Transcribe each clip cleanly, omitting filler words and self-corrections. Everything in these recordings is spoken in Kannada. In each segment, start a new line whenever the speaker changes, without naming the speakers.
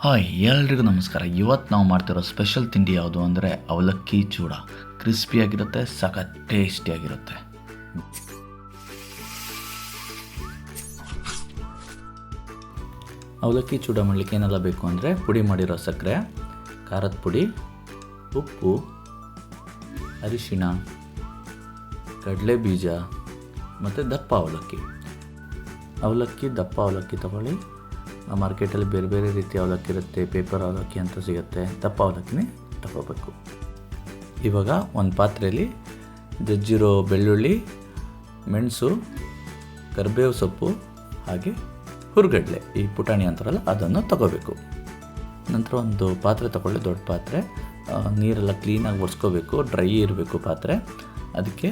ಹಾಯ್ ಎಲ್ರಿಗೂ ನಮಸ್ಕಾರ. ಇವತ್ತು ನಾವು ಮಾಡ್ತಿರೋ ಸ್ಪೆಷಲ್ ತಿಂಡಿ ಯಾವುದು ಅಂದರೆ ಅವಲಕ್ಕಿ ಚೂಡ. ಕ್ರಿಸ್ಪಿಯಾಗಿರುತ್ತೆ, ಸಖತ್ ಟೇಸ್ಟಿಯಾಗಿರುತ್ತೆ. ಅವಲಕ್ಕಿ ಚೂಡ ಮಾಡಲಿಕ್ಕೆ ಏನೆಲ್ಲ ಬೇಕು ಅಂದರೆ ಪುಡಿ ಮಾಡಿರೋ ಸಕ್ಕರೆ, ಖಾರದ ಪುಡಿ, ಉಪ್ಪು, ಅರಿಶಿಣ, ಕಡಲೆ ಬೀಜ ಮತ್ತು ದಪ್ಪ ಅವಲಕ್ಕಿ ದಪ್ಪ ಅವಲಕ್ಕಿ ತಗೊಳ್ಳಿ. ಮಾರ್ಕೆಟಲ್ಲಿ ಬೇರೆ ಬೇರೆ ರೀತಿಯ ಅವಲಕ್ಕಿ ಇರುತ್ತೆ, ಪೇಪರ್ ಅವಲಕ್ಕಿ ಅಂತ ಸಿಗುತ್ತೆ. ದಪ್ಪ ಅವಲಕ್ಕಿನೇ ತಗೋಬೇಕು. ಇವಾಗ ಒಂದು ಪಾತ್ರೆಯಲ್ಲಿ ಜಜ್ಜಿರೋ ಬೆಳ್ಳುಳ್ಳಿ, ಮೆಣಸು, ಕರಿಬೇವು ಸೊಪ್ಪು ಹಾಗೆ ಹುರುಗಡ್ಲೆ, ಈ ಪುಟಾಣಿ ಅಂತಾರಲ್ಲ ಅದನ್ನು ತಗೋಬೇಕು. ನಂತರ ಒಂದು ಪಾತ್ರೆ ತಗೊಳ್ಳಿ, ದೊಡ್ಡ ಪಾತ್ರೆ. ನೀರೆಲ್ಲ ಕ್ಲೀನಾಗಿ ಒರೆಸ್ಕೋಬೇಕು, ಡ್ರೈ ಇರಬೇಕು ಪಾತ್ರೆ. ಅದಕ್ಕೆ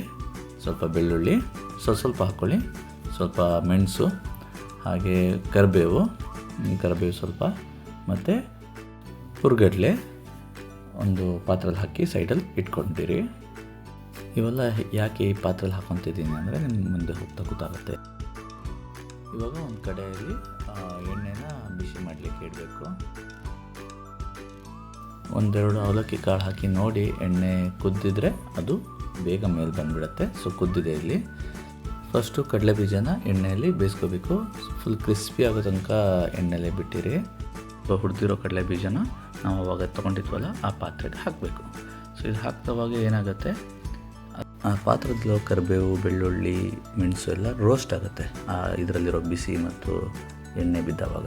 ಸ್ವಲ್ಪ ಬೆಳ್ಳುಳ್ಳಿ ಸ್ವಲ್ಪ ಹಾಕ್ಕೊಳ್ಳಿ, ಸ್ವಲ್ಪ ಮೆಣಸು ಹಾಗೆ ಕರಿಬೇವು ಸ್ವಲ್ಪ ಮತ್ತು ಹುರುಗಡ್ಲೆ ಒಂದು ಪಾತ್ರೆಯಲ್ಲಿ ಹಾಕಿ ಸೈಡಲ್ಲಿ ಇಟ್ಕೊಂಡಿರಿ. ಇವೆಲ್ಲ ಯಾಕೆ ಈ ಪಾತ್ರೆಯಲ್ಲಿ ಹಾಕ್ಕೊತಿದ್ದೀನಿ ಅಂದರೆ ನಿಮ್ಗೆ ಮುಂದೆ ಹೋಗ್ತಾ ಗೊತ್ತಾಗುತ್ತೆ. ಇವಾಗ ಒಂದು ಕಡೆಯಲ್ಲಿ ಎಣ್ಣೆನ ಬಿಸಿ ಮಾಡಲಿಕ್ಕೆ ಇಡಬೇಕು. ಒಂದೆರಡು ಅವಲಕ್ಕಿ ಕಾಳು ಹಾಕಿ ನೋಡಿ, ಎಣ್ಣೆ ಕುದ್ದಿದ್ರೆ ಅದು ಬೇಗ ಮೇಲೆ ಬಂದುಬಿಡುತ್ತೆ. ಸೊ ಕುದ್ದಿದೆ ಇಲ್ಲಿ. ಫಸ್ಟು ಕಡಲೆ ಬೀಜನ ಎಣ್ಣೆಯಲ್ಲಿ ಬೇಯಿಸ್ಕೋಬೇಕು. ಫುಲ್ ಕ್ರಿಸ್ಪಿ ಆಗೋ ತನಕ ಎಣ್ಣೆಲೆ ಬಿಟ್ಟಿರಿ. ಹುರಿದಿರೋ ಕಡಲೆ ಬೀಜನ ನಾವು ಅವಾಗ ತೊಗೊಂಡಿದ್ವಲ್ಲ ಆ ಪಾತ್ರೆಗೆ ಹಾಕಬೇಕು. ಸೊ ಇದು ಹಾಕ್ದವಾಗ ಏನಾಗುತ್ತೆ, ಆ ಪಾತ್ರದಲ್ಲಿರೋ ಕರಿಬೇವು, ಬೆಳ್ಳುಳ್ಳಿ, ಮೆಣಸು ಎಲ್ಲ ರೋಸ್ಟ್ ಆಗುತ್ತೆ ಇದರಲ್ಲಿರೋ ಬಿಸಿ ಮತ್ತು ಎಣ್ಣೆ ಬಿದ್ದವಾಗ.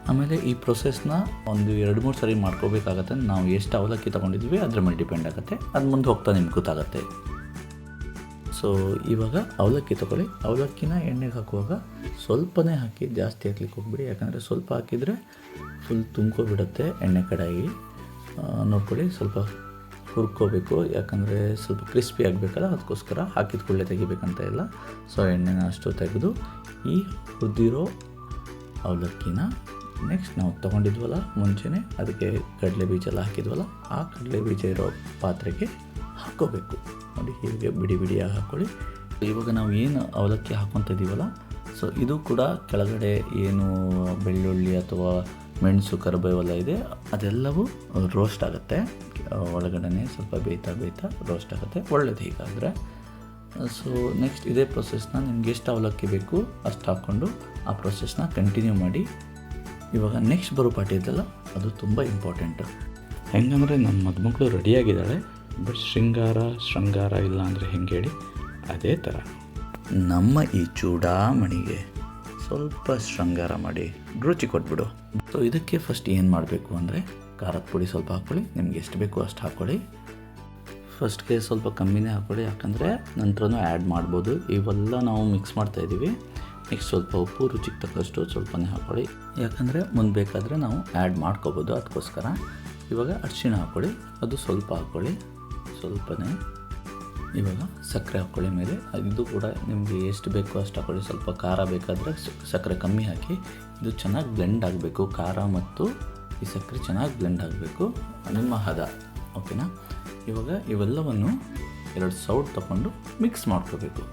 ಆಮೇಲೆ ಈ ಪ್ರೊಸೆಸ್ನ ಒಂದು 2-3 ಸರಿ ಮಾಡ್ಕೋಬೇಕಾಗತ್ತೆ. ನಾವು ಎಷ್ಟು ಅವಲಕ್ಕಿ ತೊಗೊಂಡಿದ್ವಿ ಅದ್ರ ಮೇಲೆ ಡಿಪೆಂಡ್ ಆಗುತ್ತೆ. ಅದು ಮುಂದೆ ಹೋಗ್ತಾ ನಿಮ್ಗೆ ಗೊತ್ತಾಗುತ್ತೆ. ಸೊ ಇವಾಗ ಅವಲಕ್ಕಿ ತೊಗೊಳ್ಳಿ. ಅವಲಕ್ಕಿನ ಎಣ್ಣೆಗೆ ಹಾಕುವಾಗ ಸ್ವಲ್ಪನೇ ಹಾಕಿ, ಜಾಸ್ತಿ ಹಾಕ್ಲಿಕ್ಕೆ ಹೋಗ್ಬಿಡಿ. ಯಾಕಂದರೆ ಸ್ವಲ್ಪ ಹಾಕಿದರೆ ಫುಲ್ ತುಂಬ್ಕೊಬಿಡುತ್ತೆ ಎಣ್ಣೆ ಕಡಾಯಿ. ನೋಡ್ಕೊಳ್ಳಿ, ಸ್ವಲ್ಪ ಹುರ್ಕೋಬೇಕು. ಯಾಕಂದರೆ ಸ್ವಲ್ಪ ಕ್ರಿಸ್ಪಿ ಆಗಬೇಕಲ್ಲ, ಅದಕ್ಕೋಸ್ಕರ ಹಾಕಿದ ಕೂಡಲೇ ತೆಗಿಬೇಕಂತ ಇಲ್ಲ. ಸೊ ಎಣ್ಣೆನ ಅಷ್ಟು ತೆಗೆದು ಈ ಹುರಿದಿರೋ ಅವಲಕ್ಕಿನ ನೆಕ್ಸ್ಟ್ ನಾವು ತೊಗೊಂಡಿದ್ವಲ್ಲ ಮುಂಚೆನೇ, ಅದಕ್ಕೆ ಕಡಲೆ ಬೀಜ ಎಲ್ಲ ಹಾಕಿದ್ವಲ್ಲ ಆ ಕಡಲೆ ಬೀಜ ಇರೋ ಪಾತ್ರೆಗೆ ಹಾಕ್ಕೋಬೇಕು. ನೋಡಿ, ಹೀಗೆ ಬಿಡಿ ಬಿಡಿಯಾಗಿ ಹಾಕ್ಕೊಳ್ಳಿ. ಇವಾಗ ನಾವು ಏನು ಅವಲಕ್ಕಿ ಹಾಕ್ಕೊತ ಇದ್ದೀವಲ್ಲ, ಸೊ ಇದು ಕೂಡ ಕೆಳಗಡೆ ಏನು ಬೆಳ್ಳುಳ್ಳಿ ಅಥವಾ ಮೆಣಸು, ಕರಿಬೇವೆಲ್ಲ ಇದೆ ಅದೆಲ್ಲವೂ ರೋಸ್ಟ್ ಆಗುತ್ತೆ. ಒಳಗಡೆ ಸ್ವಲ್ಪ ಬೇಯ್ತಾ ರೋಸ್ಟ್ ಆಗುತ್ತೆ. ಒಳ್ಳೆಯದು ಹೀಗಾದರೆ. ಸೊ ನೆಕ್ಸ್ಟ್ ಇದೇ ಪ್ರೊಸೆಸ್ನ ನಿಮ್ಗೆ ಎಷ್ಟು ಅವಲಕ್ಕಿ ಬೇಕು ಅಷ್ಟು ಹಾಕ್ಕೊಂಡು ಆ ಪ್ರೊಸೆಸ್ನ ಕಂಟಿನ್ಯೂ ಮಾಡಿ. ಇವಾಗ ನೆಕ್ಸ್ಟ್ ಬರೋ ಪಾರ್ಟಿ ಇದೆಯಲ್ಲ, ಅದು ತುಂಬ ಇಂಪಾರ್ಟೆಂಟು. ಹೆಂಗಂದರೆ ನನ್ನ ಮದುಮಗಳು ರೆಡಿಯಾಗಿದ್ದಾಳೆ, ಬಟ್ ಶೃಂಗಾರ ಇಲ್ಲ ಅಂದರೆ ಹೆಂಗೆ ಹೇಳಿ, ಅದೇ ಥರ ನಮ್ಮ ಈ ಚೂಡಾಮಣಿಗೆ ಸ್ವಲ್ಪ ಶೃಂಗಾರ ಮಾಡಿ ರುಚಿ ಕೊಟ್ಬಿಡು. ಸೊ ಇದಕ್ಕೆ ಫಸ್ಟ್ ಏನು ಮಾಡಬೇಕು ಅಂದರೆ, ಖಾರದ ಪುಡಿ ಸ್ವಲ್ಪ ಹಾಕ್ಕೊಳ್ಳಿ. ನಿಮ್ಗೆ ಎಷ್ಟು ಬೇಕು ಅಷ್ಟು ಹಾಕ್ಕೊಳ್ಳಿ. ಫಸ್ಟ್ಗೆ ಸ್ವಲ್ಪ ಕಮ್ಮಿನೇ ಹಾಕ್ಕೊಳ್ಳಿ, ಯಾಕಂದರೆ ನಂತರನೂ ಆ್ಯಡ್ ಮಾಡ್ಬೋದು. ಇವೆಲ್ಲ ನಾವು ಮಿಕ್ಸ್ ಮಾಡ್ತಾಯಿದ್ದೀವಿ. ನೆಕ್ಸ್ಟ್ ಸ್ವಲ್ಪ ಉಪ್ಪು, ರುಚಿಗೆ ತಕ್ಕಷ್ಟು ಸ್ವಲ್ಪನೇ ಹಾಕ್ಕೊಳ್ಳಿ. ಯಾಕಂದರೆ ಮುಂದೆ ಬೇಕಾದರೆ ನಾವು ಆ್ಯಡ್ ಮಾಡ್ಕೋಬೋದು, ಅದಕ್ಕೋಸ್ಕರ. ಇವಾಗ ಅರಿಶಿಣ ಹಾಕ್ಕೊಳ್ಳಿ, ಅದು ಸ್ವಲ್ಪ ಹಾಕ್ಕೊಳ್ಳಿ, ಸ್ವಲ್ಪನೇ. ಇವಾಗ ಸಕ್ಕರೆ ಹಾಕ್ಕೊಳ್ಳಿ ಮೇಲೆ. ಇದು ಕೂಡ ನಿಮಗೆ ಎಷ್ಟು ಬೇಕೋ ಅಷ್ಟು ಹಾಕ್ಕೊಳ್ಳಿ. ಸ್ವಲ್ಪ ಖಾರ ಬೇಕಾದರೆ ಸಕ್ಕರೆ ಕಮ್ಮಿ ಹಾಕಿ. ಇದು ಚೆನ್ನಾಗಿ ಬ್ಲೆಂಡ್ ಆಗಬೇಕು. ಖಾರ ಮತ್ತು ಈ ಸಕ್ಕರೆ ಚೆನ್ನಾಗಿ ಬ್ಲೆಂಡ್ ಆಗಬೇಕು, ನಿಮ್ಮ ಹದ. ಓಕೆನಾ? ಇವಾಗ ಇವೆಲ್ಲವನ್ನು 2 ಸೌಟ್ ತಗೊಂಡು ಮಿಕ್ಸ್ ಮಾಡ್ಕೋಬೇಕು.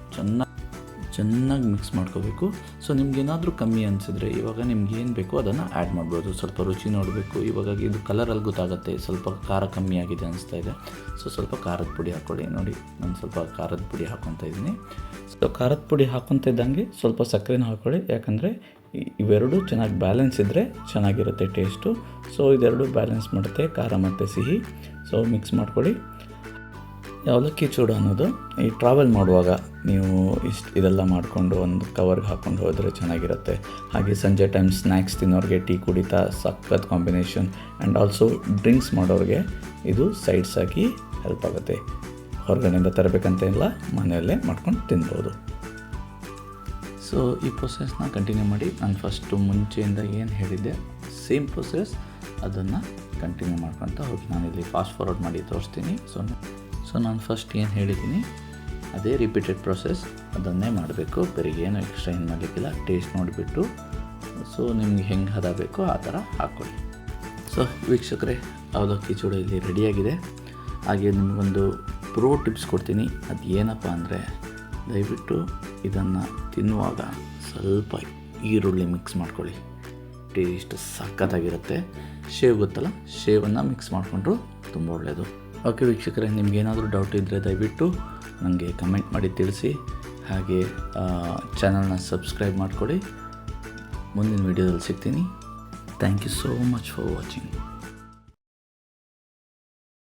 ಚೆನ್ನಾಗಿ ಮಿಕ್ಸ್ ಮಾಡ್ಕೋಬೇಕು. ಸೊ ನಿಮ್ಗೇನಾದರೂ ಕಮ್ಮಿ ಅನಿಸಿದ್ರೆ ಇವಾಗ ನಿಮ್ಗೆ ಏನು ಬೇಕೋ ಅದನ್ನು ಆ್ಯಡ್ ಮಾಡ್ಬೋದು. ಸ್ವಲ್ಪ ರುಚಿ ನೋಡಬೇಕು. ಇವಾಗ ಇದು ಕಲರಲ್ಲಿ ಗೊತ್ತಾಗುತ್ತೆ, ಸ್ವಲ್ಪ ಖಾರ ಕಮ್ಮಿ ಆಗಿದೆ ಅನಿಸ್ತಾ ಇದೆ. ಸೊ ಸ್ವಲ್ಪ ಖಾರದ ಪುಡಿ ಹಾಕ್ಕೊಳ್ಳಿ. ನೋಡಿ, ನಾನು ಸ್ವಲ್ಪ ಖಾರದ ಪುಡಿ ಹಾಕ್ಕೊತಾ ಇದ್ದೀನಿ. ಸೊ ಖಾರದ ಪುಡಿ ಹಾಕ್ಕೊತ ಇದ್ದಂಗೆ ಸ್ವಲ್ಪ ಸಕ್ಕರೆನ ಹಾಕ್ಕೊಳ್ಳಿ. ಯಾಕಂದರೆ ಇವೆರಡು ಚೆನ್ನಾಗಿ ಬ್ಯಾಲೆನ್ಸ್ ಇದ್ದರೆ ಚೆನ್ನಾಗಿರುತ್ತೆ ಟೇಸ್ಟು. ಸೊ ಇದೆರಡು ಬ್ಯಾಲೆನ್ಸ್ ಮಾಡುತ್ತೆ, ಖಾರ ಮತ್ತು ಸಿಹಿ. ಸೊ ಮಿಕ್ಸ್ ಮಾಡ್ಕೊಳ್ಳಿ. ಅವಲಕ್ಕಿ ಚೂಡ ಅನ್ನೋದು ಈ ಟ್ರಾವೆಲ್ ಮಾಡುವಾಗ ನೀವು ಇದೆಲ್ಲ ಮಾಡಿಕೊಂಡು ಒಂದು ಕವರ್ಗೆ ಹಾಕ್ಕೊಂಡು ಹೋದರೆ ಚೆನ್ನಾಗಿರುತ್ತೆ. ಹಾಗೆ ಸಂಜೆ ಟೈಮ್ ಸ್ನ್ಯಾಕ್ಸ್ ತಿನ್ನೋರಿಗೆ, ಟೀ ಕುಡಿತಾ ಸಖತ್ ಕಾಂಬಿನೇಷನ್. ಆ್ಯಂಡ್ ಆಲ್ಸೋ ಡ್ರಿಂಕ್ಸ್ ಮಾಡೋರಿಗೆ ಇದು ಸೈಡ್ಸ್ ಆಗಿ ಹೆಲ್ಪ್ ಆಗುತ್ತೆ. ಹೊರಗಡೆಯಿಂದ ತರಬೇಕಂತ ಇಲ್ಲ, ಮನೆಯಲ್ಲೇ ಮಾಡ್ಕೊಂಡು ತಿನ್ಬೋದು. ಸೊ ಈ ಪ್ರೊಸೆಸ್ನ ಕಂಟಿನ್ಯೂ ಮಾಡಿ. ನಾನು ಫಸ್ಟು ಮುಂಚೆಯಿಂದ ಏನು ಹೇಳಿದ್ದೆ ಸೇಮ್ ಪ್ರೊಸೆಸ್, ಅದನ್ನು ಕಂಟಿನ್ಯೂ ಮಾಡ್ಕೊತ ಹೋಗಿ. ನಾನಿಲ್ಲಿ ಫಾಸ್ಟ್ ಫಾರ್ವರ್ಡ್ ಮಾಡಿ ತೋರಿಸ್ತೀನಿ. ಸೊ ನಾನು ಫಸ್ಟ್ ಏನು ಹೇಳಿದ್ದೀನಿ ಅದೇ ರಿಪೀಟೆಡ್ ಪ್ರೊಸೆಸ್, ಅದನ್ನೇ ಮಾಡಬೇಕು. ಬೇರೆ ಏನು ಎಕ್ಸ್ಟ್ರಾ ಏನು ಮಾಡಲಿಕ್ಕಿಲ್ಲ. ಟೇಸ್ಟ್ ನೋಡಿಬಿಟ್ಟು ಸೊ ನಿಮ್ಗೆ ಹೆಂಗೆ ಹದ ಬೇಕೋ ಆ ಥರ ಹಾಕ್ಕೊಳ್ಳಿ. ಸೊ ವೀಕ್ಷಕರೇ, ಅವಲಕ್ಕಿ ಚೂಡ ಇಲ್ಲಿ ರೆಡಿಯಾಗಿದೆ. ಹಾಗೆ ನಿಮಗೊಂದು ಪ್ರೋ ಟಿಪ್ಸ್ ಕೊಡ್ತೀನಿ. ಅದು ಏನಪ್ಪ ಅಂದರೆ, ದಯವಿಟ್ಟು ಇದನ್ನು ತಿನ್ನುವಾಗ ಸ್ವಲ್ಪ ಈರುಳ್ಳಿ ಮಿಕ್ಸ್ ಮಾಡ್ಕೊಳ್ಳಿ. ಟೇಸ್ಟ್ ಸಖತ್ತಾಗಿರುತ್ತೆ. ಶೇವ್ ಗೊತ್ತಲ್ಲ, ಶೇವನ್ನು ಮಿಕ್ಸ್ ಮಾಡಿಕೊಂಡ್ರು ತುಂಬ ಒಳ್ಳೆಯದು. ಓಕೆ ವೀಕ್ಷಕರೇ, ನಿಮಗೇನಾದರೂ ಡೌಟ್ ಇದ್ದರೆ ದಯವಿಟ್ಟು ನನಗೆ ಕಮೆಂಟ್ ಮಾಡಿ ತಿಳಿಸಿ. ಹಾಗೆ ಚಾನಲ್ನ ಸಬ್ಸ್ಕ್ರೈಬ್ ಮಾಡಿಕೊಡಿ. ಮುಂದಿನ ವೀಡಿಯೋದಲ್ಲಿ ಸಿಗ್ತೀನಿ. Thank you so much for watching.